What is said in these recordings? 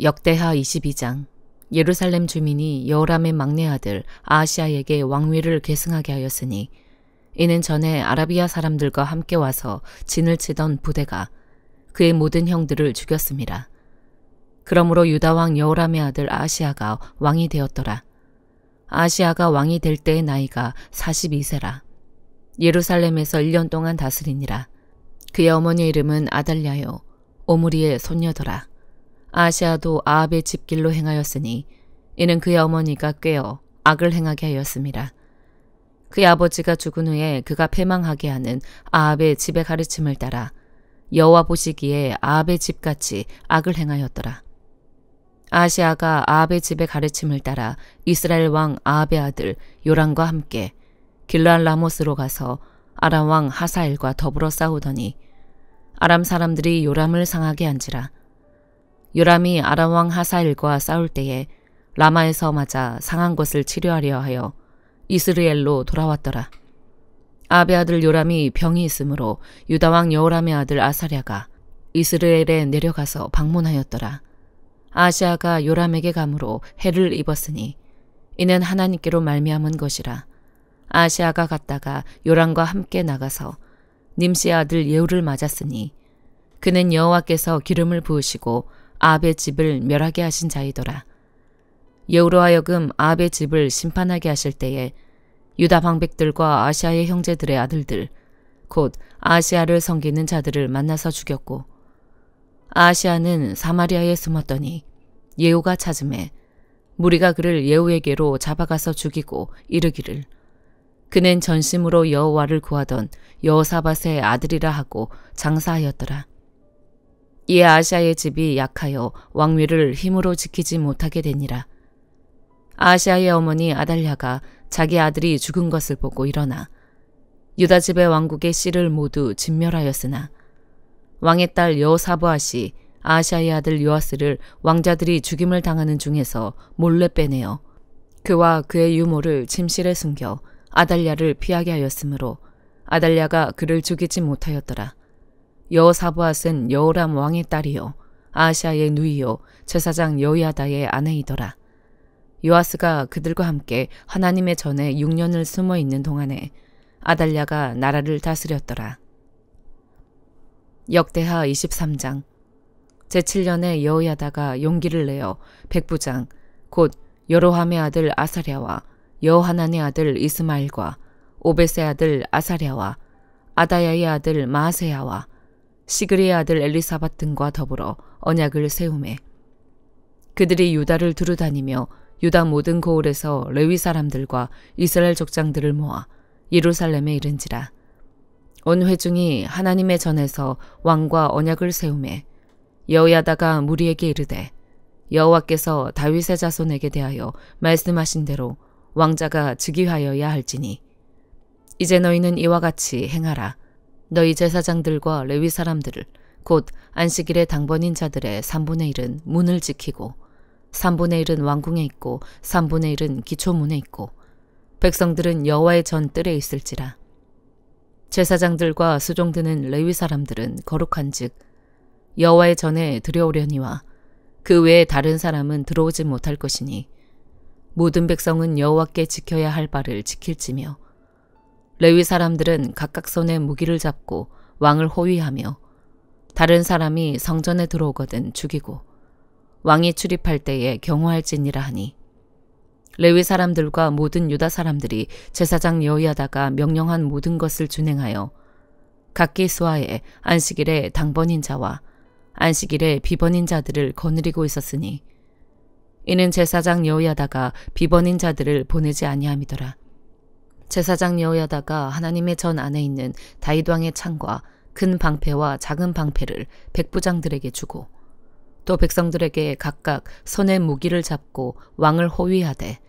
역대하 22장. 예루살렘 주민이 여호람의 막내 아들 아하시아에게 왕위를 계승하게 하였으니 이는 전에 아라비아 사람들과 함께 와서 진을 치던 부대가 그의 모든 형들을 죽였습니다. 그러므로 유다 왕 여호람의 아들 아하시아가 왕이 되었더라. 아하시아가 왕이 될 때의 나이가 42세라. 예루살렘에서 1년 동안 다스리니라. 그의 어머니의 이름은 아달랴요 오므리의 손녀더라. 아하시아도 아합의 집길로 행하였으니 이는 그의 어머니가 꾀어 악을 행하게 하였습니다. 그의 아버지가 죽은 후에 그가 패망하게 하는 아합의 집의 가르침을 따라 여호와 보시기에 아합의 집같이 악을 행하였더라. 아하시아가 아합의 집의 가르침을 따라 이스라엘 왕 아합의 아들 요람과 함께 길르앗 라못으로 가서 아람 왕 하사엘과 더불어 싸우더니 아람 사람들이 요람을 상하게 한지라. 요람이 아람 왕 하사엘과 싸울 때에 라마에서 맞아 상한 것을 치료하려 하여 이스라엘로 돌아왔더라. 아합의 아들 요람이 병이 있으므로 유다 왕 여호람의 아들 아사랴가 이스라엘에 내려가서 방문하였더라. 아하시아가 요람에게 감으로 해를 입었으니 이는 하나님께로 말미암은 것이라. 아하시아가 갔다가 요람과 함께 나가서 님시의 아들 예후를 맞았으니 그는 여호와께서 기름을 부으시고 아합의 집을 멸하게 하신 자이더라. 예후로 하여금 아합의 집을 심판하게 하실 때에 유다 방백들과 아하시아의 형제들의 아들들 곧 아하시아를 섬기는 자들을 만나서 죽였고 아하시아는 사마리아에 숨었더니 예후가 찾음에 무리가 그를 예후에게로 잡아가서 죽이고 이르기를 그는 전심으로 여호와를 구하던 여호사밧의 아들이라 하고 장사하였더라. 이에 아하시아의 집이 약하여 왕위를 힘으로 지키지 못하게 되니라. 아하시아의 어머니 아달랴가 자기 아들이 죽은 것을 보고 일어나 유다 집의 왕국의 씨를 모두 진멸하였으나 왕의 딸 여호사밧이 아하시아의 아들 요아스를 왕자들이 죽임을 당하는 중에서 몰래 빼내어 그와 그의 유모를 침실에 숨겨 아달랴를 피하게 하였으므로 아달랴가 그를 죽이지 못하였더라. 여호사밧은 여호람 왕의 딸이요 아하시아의 누이요 제사장 여호야다의 아내이더라. 요아스가 그들과 함께 하나님의 전에 6년을 숨어 있는 동안에 아달랴가 나라를 다스렸더라. 역대하 23장. 제7년에 여호야다가 용기를 내어 백부장 곧 여로함의 아들 아사랴와 여호하난의 아들 이스마엘과 오벳의 아들 아사랴와 아다야의 아들 마아세야와 시그리의 아들 엘리사밧 등과 더불어 언약을 세우매 그들이 유다를 두루다니며 유다 모든 고을에서 레위 사람들과 이스라엘 족장들을 모아 예루살렘에 이른지라. 온 회중이 하나님의 전에서 왕과 언약을 세우매 여호야다가 무리에게 이르되 여호와께서 다윗의 자손에게 대하여 말씀하신 대로 왕자가 즉위하여야 할지니 이제 너희는 이와 같이 행하라. 너희 제사장들과 레위 사람들을 곧 안식일의 당번인 자들의 3분의 1은 문을 지키고 3분의 1은 왕궁에 있고 3분의 1은 기초문에 있고 백성들은 여호와의 전 뜰에 있을지라. 제사장들과 수종드는 레위 사람들은 거룩한즉 여호와의 전에 들여오려니와 그 외에 다른 사람은 들어오지 못할 것이니 모든 백성은 여호와께 지켜야 할 바를 지킬지며 레위 사람들은 각각 손에 무기를 잡고 왕을 호위하며 다른 사람이 성전에 들어오거든 죽이고 왕이 출입할 때에 경호할지니라 하니 레위 사람들과 모든 유다 사람들이 제사장 여호야다가 명령한 모든 것을 준행하여 각기 수하에 안식일에 당번인 자와 안식일에 비번인 자들을 거느리고 있었으니 이는 제사장 여호야다가 비번인 자들을 보내지 아니함이더라. 제사장 여호야다가 하나님의 전 안에 있는 다윗 왕의 창과 큰 방패와 작은 방패를 백부장들에게 주고 또 백성들에게 각각 손에 무기를 잡고 왕을 호위하되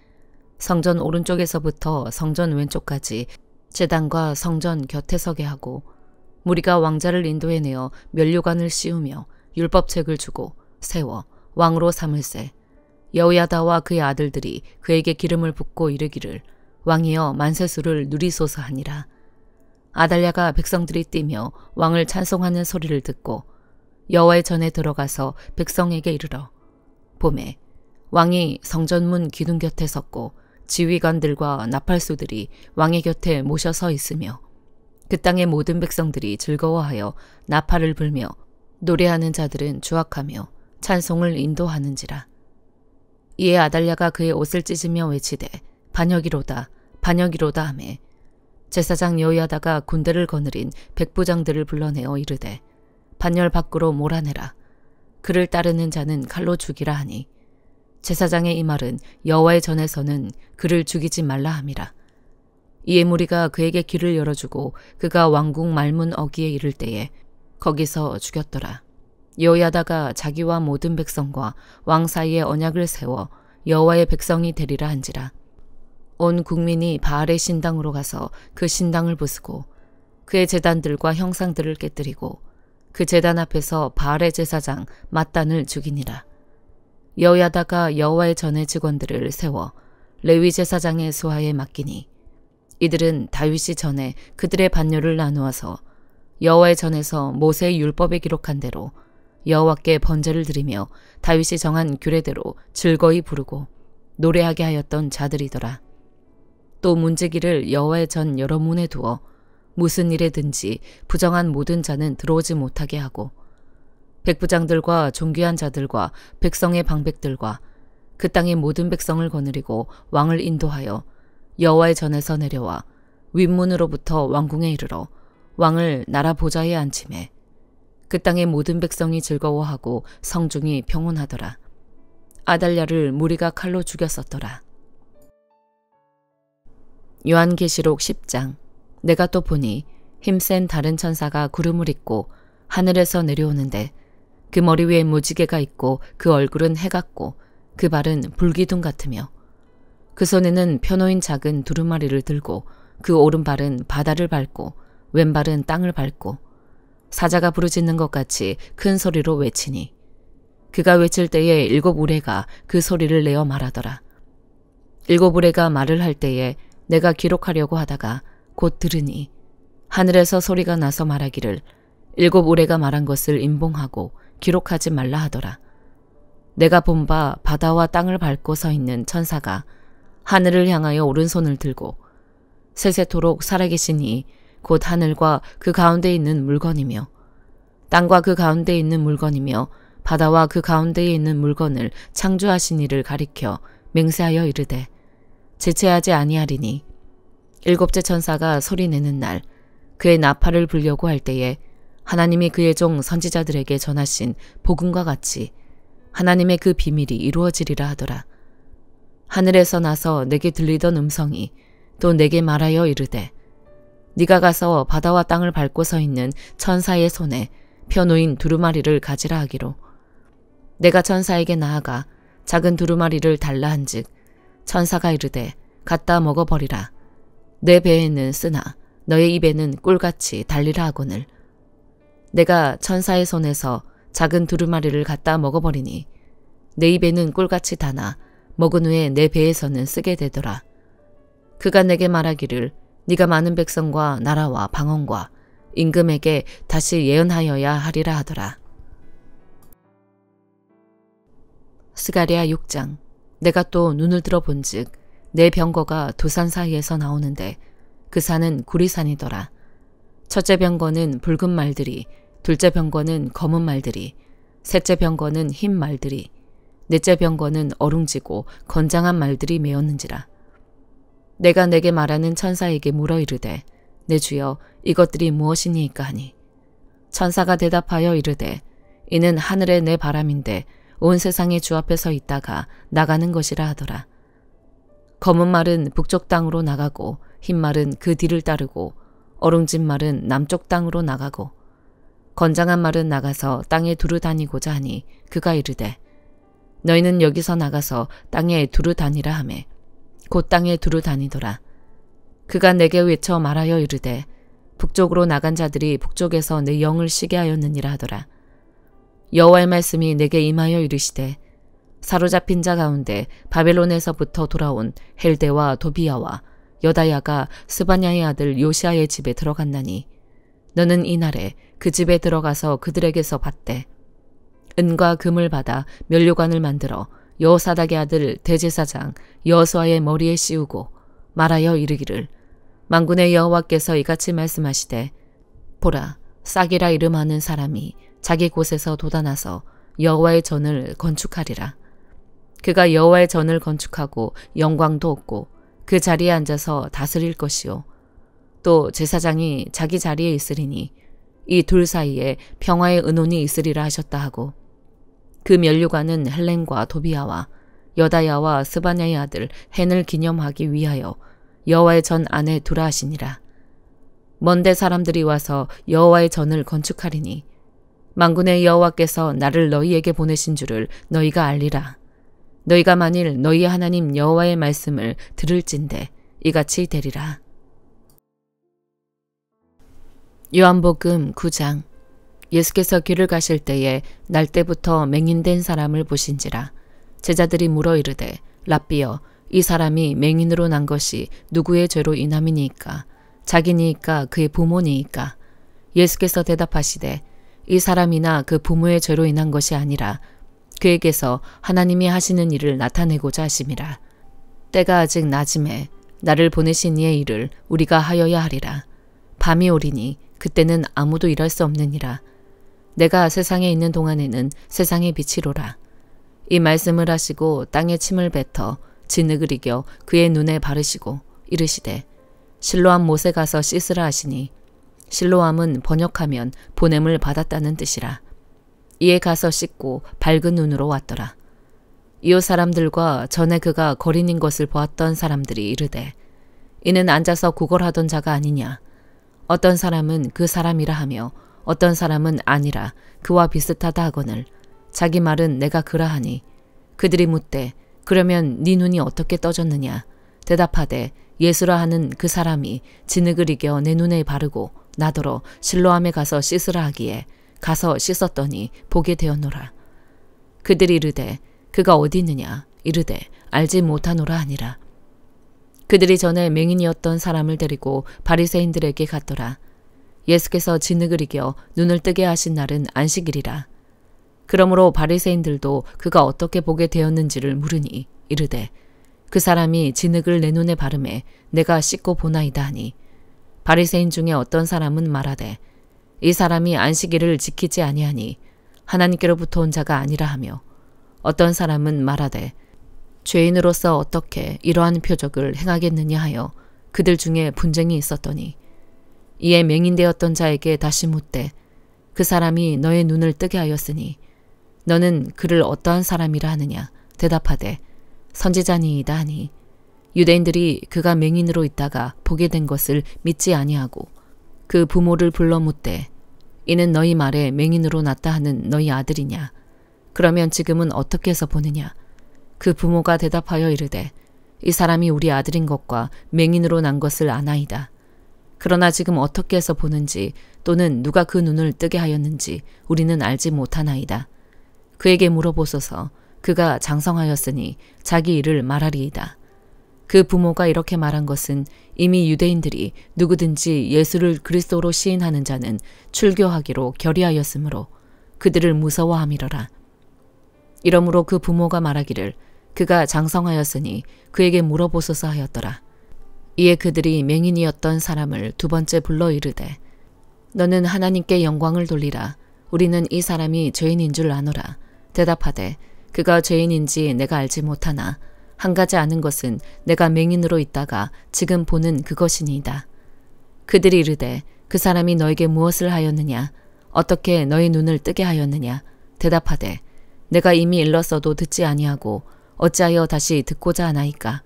성전 오른쪽에서부터 성전 왼쪽까지 제단과 성전 곁에 서게 하고 무리가 왕자를 인도해내어 면류관을 씌우며 율법책을 주고 세워 왕으로 삼을세 여호야다와 그의 아들들이 그에게 기름을 붓고 이르기를 왕이여 만세수를 누리소서 하니라. 아달랴가 백성들이 뛰며 왕을 찬송하는 소리를 듣고 여호와의 전에 들어가서 백성에게 이르러 봄에 왕이 성전문 기둥 곁에 섰고 지휘관들과 나팔수들이 왕의 곁에 모셔 서 있으며 그 땅의 모든 백성들이 즐거워하여 나팔을 불며 노래하는 자들은 주악하며 찬송을 인도하는지라. 이에 아달랴가 그의 옷을 찢으며 외치되 반역이로다 반역이로다 하매 제사장 여호야다가 군대를 거느린 백부장들을 불러내어 이르되 반열 밖으로 몰아내라. 그를 따르는 자는 칼로 죽이라 하니 제사장의 이 말은 여호와의 전에서는 그를 죽이지 말라 함이라. 이에 무리가 그에게 길을 열어주고 그가 왕궁 말문 어귀에 이를 때에 거기서 죽였더라. 여호야다가 자기와 모든 백성과 왕 사이에 언약을 세워 여호와의 백성이 되리라 한지라. 온 국민이 바알의 신당으로 가서 그 신당을 부수고 그의 제단들과 형상들을 깨뜨리고 그 제단 앞에서 바알의 제사장 맏단을 죽이니라. 여호야다가 여호와의 전의 직원들을 세워 레위 제사장의 수하에 맡기니 이들은 다윗이 전에 그들의 반열을 나누어서 여호와의 전에서 모세의 율법에 기록한 대로 여호와께 번제를 드리며 다윗이 정한 규례대로 즐거이 부르고 노래하게 하였던 자들이더라. 또 문지기를 여호와의 전 여러 문에 두어 무슨 일에든지 부정한 모든 자는 들어오지 못하게 하고 백부장들과 존귀한 자들과 백성의 방백들과 그 땅의 모든 백성을 거느리고 왕을 인도하여 여호와의 전에서 내려와 윗문으로부터 왕궁에 이르러 왕을 나라 보좌에 앉히매 그 땅의 모든 백성이 즐거워하고 성중이 평온하더라. 아달랴를 무리가 칼로 죽였었더라. 요한계시록 10장. 내가 또 보니 힘센 다른 천사가 구름을 입고 하늘에서 내려오는데 그 머리 위에 무지개가 있고 그 얼굴은 해 같고 그 발은 불기둥 같으며 그 손에는 펴놓인 작은 두루마리를 들고 그 오른발은 바다를 밟고 왼발은 땅을 밟고 사자가 부르짖는 것 같이 큰 소리로 외치니 그가 외칠 때에 일곱 우레가 그 소리를 내어 말하더라. 일곱 우레가 말을 할 때에 내가 기록하려고 하다가 곧 들으니 하늘에서 소리가 나서 말하기를 일곱 우레가 말한 것을 임봉하고 기록하지 말라 하더라. 내가 본 바 바다와 땅을 밟고 서 있는 천사가 하늘을 향하여 오른손을 들고 세세토록 살아계신 이 곧 하늘과 그 가운데 있는 물건이며 땅과 그 가운데 있는 물건이며 바다와 그 가운데에 있는 물건을 창조하신 이를 가리켜 맹세하여 이르되 제체하지 아니하리니 일곱째 천사가 소리내는 날 그의 나팔을 불려고 할 때에 하나님이 그의 종 선지자들에게 전하신 복음과 같이 하나님의 그 비밀이 이루어지리라 하더라. 하늘에서 나서 내게 들리던 음성이 또 내게 말하여 이르되 네가 가서 바다와 땅을 밟고 서 있는 천사의 손에 펴놓인 두루마리를 가지라 하기로 내가 천사에게 나아가 작은 두루마리를 달라 한즉 천사가 이르되 갖다 먹어버리라. 내 배에는 쓰나 너의 입에는 꿀같이 달리라 하거늘 내가 천사의 손에서 작은 두루마리를 갖다 먹어버리니 내 입에는 꿀같이 다나 먹은 후에 내 배에서는 쓰게 되더라. 그가 내게 말하기를 네가 많은 백성과 나라와 방언과 임금에게 다시 예언하여야 하리라 하더라. 스가랴 6장. 내가 또 눈을 들어 본즉 내 병거가 두 산 사이에서 나오는데 그 산은 구리산이더라. 첫째 병거는 붉은 말들이, 둘째 병거는 검은 말들이, 셋째 병거는 흰 말들이, 넷째 병거는 어룽지고 건장한 말들이 메었는지라. 내가 내게 말하는 천사에게 물어 이르되 내 주여 이것들이 무엇이니이까 하니 천사가 대답하여 이르되 이는 하늘의 내 바람인데 온 세상의 주 앞에 서 있다가 나가는 것이라 하더라. 검은 말은 북쪽 땅으로 나가고 흰 말은 그 뒤를 따르고 어룽진 말은 남쪽 땅으로 나가고 건장한 말은 나가서 땅에 두루 다니고자 하니 그가 이르되 너희는 여기서 나가서 땅에 두루 다니라 하매 곧 땅에 두루 다니더라. 그가 내게 외쳐 말하여 이르되 북쪽으로 나간 자들이 북쪽에서 내 영을 쉬게 하였느니라 하더라. 여호와의 말씀이 내게 임하여 이르시되 사로잡힌 자 가운데 바벨론에서부터 돌아온 헬데와 도비야와 여다야가 스바냐의 아들 요시아의 집에 들어갔나니 너는 이날에 그 집에 들어가서 그들에게서 받되 은과 금을 받아 면류관을 만들어 여호사닥의 아들 대제사장 여호수아의 머리에 씌우고 말하여 이르기를 만군의 여호와께서 이같이 말씀하시되 보라 싹이라 이름하는 사람이 자기 곳에서 돋아나서 여호와의 전을 건축하리라. 그가 여호와의 전을 건축하고 영광도 얻고 그 자리에 앉아서 다스릴 것이요 또 제사장이 자기 자리에 있으리니 이 둘 사이에 평화의 은혼이 있으리라 하셨다 하고 그 면류관은 헬렘과 도비아와 여다야와 스바냐의 아들 헨을 기념하기 위하여 여호와의 전 안에 두라 하시니라. 먼데 사람들이 와서 여호와의 전을 건축하리니 만군의 여호와께서 나를 너희에게 보내신 줄을 너희가 알리라. 너희가 만일 너희 하나님 여호와의 말씀을 들을진대 이같이 되리라. 요한복음 9장. 예수께서 길을 가실 때에 날 때부터 맹인된 사람을 보신지라. 제자들이 물어 이르되 랍비여 이 사람이 맹인으로 난 것이 누구의 죄로 인함이니이까 자기니이까 그의 부모니이까. 예수께서 대답하시되 이 사람이나 그 부모의 죄로 인한 것이 아니라 그에게서 하나님이 하시는 일을 나타내고자 하심이라. 때가 아직 낮음에 나를 보내신 이의 일을 우리가 하여야 하리라. 밤이 오리니 그때는 아무도 일할 수 없느니라. 내가 세상에 있는 동안에는 세상의 빛이로라. 이 말씀을 하시고 땅에 침을 뱉어 진흙을 이겨 그의 눈에 바르시고 이르시되 실로암 못에 가서 씻으라 하시니 실로암은 번역하면 보냄을 받았다는 뜻이라. 이에 가서 씻고 밝은 눈으로 왔더라. 이웃 사람들과 전에 그가 거린인 것을 보았던 사람들이 이르되 이는 앉아서 구걸하던 자가 아니냐. 어떤 사람은 그 사람이라 하며 어떤 사람은 아니라 그와 비슷하다 하거늘 자기 말은 내가 그라하니 그들이 묻되 그러면 네 눈이 어떻게 떠졌느냐. 대답하되 예수라 하는 그 사람이 진흙을 이겨 내 눈에 바르고 나더러 실로암에 가서 씻으라 하기에 가서 씻었더니 보게 되었노라. 그들이 이르되 그가 어디 있느냐. 이르되 알지 못하노라 하니라. 그들이 전에 맹인이었던 사람을 데리고 바리새인들에게 갔더라. 예수께서 진흙을 이겨 눈을 뜨게 하신 날은 안식일이라. 그러므로 바리새인들도 그가 어떻게 보게 되었는지를 물으니 이르되 그 사람이 진흙을 내 눈에 바르매 내가 씻고 보나이다 하니 바리새인 중에 어떤 사람은 말하되 이 사람이 안식일을 지키지 아니하니 하나님께로부터 온 자가 아니라 하며 어떤 사람은 말하되 죄인으로서 어떻게 이러한 표적을 행하겠느냐 하여 그들 중에 분쟁이 있었더니 이에 맹인되었던 자에게 다시 묻되 그 사람이 너의 눈을 뜨게 하였으니 너는 그를 어떠한 사람이라 하느냐. 대답하되 선지자니이다 하니 유대인들이 그가 맹인으로 있다가 보게 된 것을 믿지 아니하고 그 부모를 불러 묻되 이는 너희 말에 맹인으로 났다 하는 너희 아들이냐. 그러면 지금은 어떻게 해서 보느냐. 그 부모가 대답하여 이르되 이 사람이 우리 아들인 것과 맹인으로 난 것을 아나이다. 그러나 지금 어떻게 해서 보는지 또는 누가 그 눈을 뜨게 하였는지 우리는 알지 못하나이다. 그에게 물어보소서. 그가 장성하였으니 자기 일을 말하리이다. 그 부모가 이렇게 말한 것은 이미 유대인들이 누구든지 예수를 그리스도로 시인하는 자는 출교하기로 결의하였으므로 그들을 무서워함이러라. 이러므로 그 부모가 말하기를 그가 장성하였으니 그에게 물어보소서 하였더라. 이에 그들이 맹인이었던 사람을 두 번째 불러 이르되 너는 하나님께 영광을 돌리라. 우리는 이 사람이 죄인인 줄 아노라. 대답하되 그가 죄인인지 내가 알지 못하나 한 가지 아는 것은 내가 맹인으로 있다가 지금 보는 그것이니이다. 그들이 이르되 그 사람이 너에게 무엇을 하였느냐. 어떻게 너의 눈을 뜨게 하였느냐. 대답하되 내가 이미 일렀어도 듣지 아니하고 어찌하여 다시 듣고자 하나이까.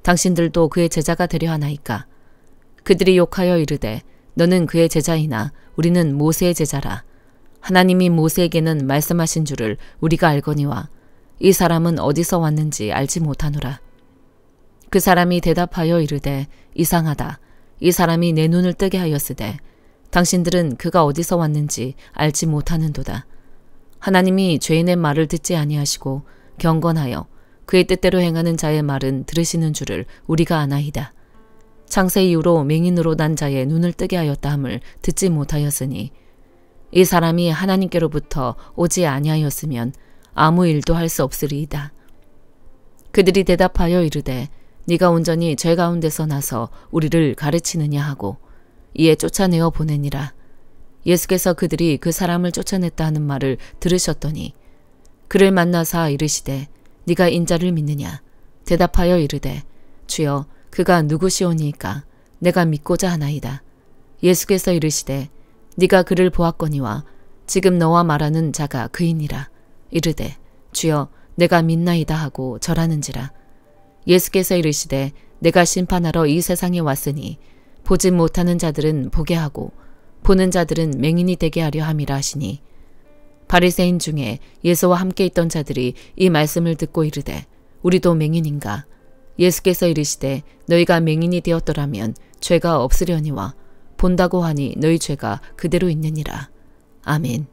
당신들도 그의 제자가 되려 하나이까. 그들이 욕하여 이르되 너는 그의 제자이나 우리는 모세의 제자라. 하나님이 모세에게는 말씀하신 줄을 우리가 알거니와 이 사람은 어디서 왔는지 알지 못하노라. 그 사람이 대답하여 이르되 이상하다. 이 사람이 내 눈을 뜨게 하였으되 당신들은 그가 어디서 왔는지 알지 못하는도다. 하나님이 죄인의 말을 듣지 아니하시고 경건하여 그의 뜻대로 행하는 자의 말은 들으시는 줄을 우리가 아나이다. 창세 이후로 맹인으로 난 자의 눈을 뜨게 하였다 함을 듣지 못하였으니 이 사람이 하나님께로부터 오지 아니하였으면 아무 일도 할 수 없으리이다. 그들이 대답하여 이르되 네가 온전히 죄 가운데서 나서 우리를 가르치느냐 하고 이에 쫓아내어 보내니라. 예수께서 그들이 그 사람을 쫓아냈다 하는 말을 들으셨더니 그를 만나사 이르시되 네가 인자를 믿느냐? 대답하여 이르되 주여 그가 누구시오니이까? 내가 믿고자 하나이다. 예수께서 이르시되 네가 그를 보았거니와 지금 너와 말하는 자가 그이니라. 이르되 주여 내가 믿나이다 하고 절하는지라. 예수께서 이르시되 내가 심판하러 이 세상에 왔으니 보지 못하는 자들은 보게 하고 보는 자들은 맹인이 되게 하려 함이라 하시니 바리새인 중에 예수와 함께 있던 자들이 이 말씀을 듣고 이르되 우리도 맹인인가? 예수께서 이르시되 너희가 맹인이 되었더라면 죄가 없으려니와 본다고 하니 너희 죄가 그대로 있느니라. 아멘.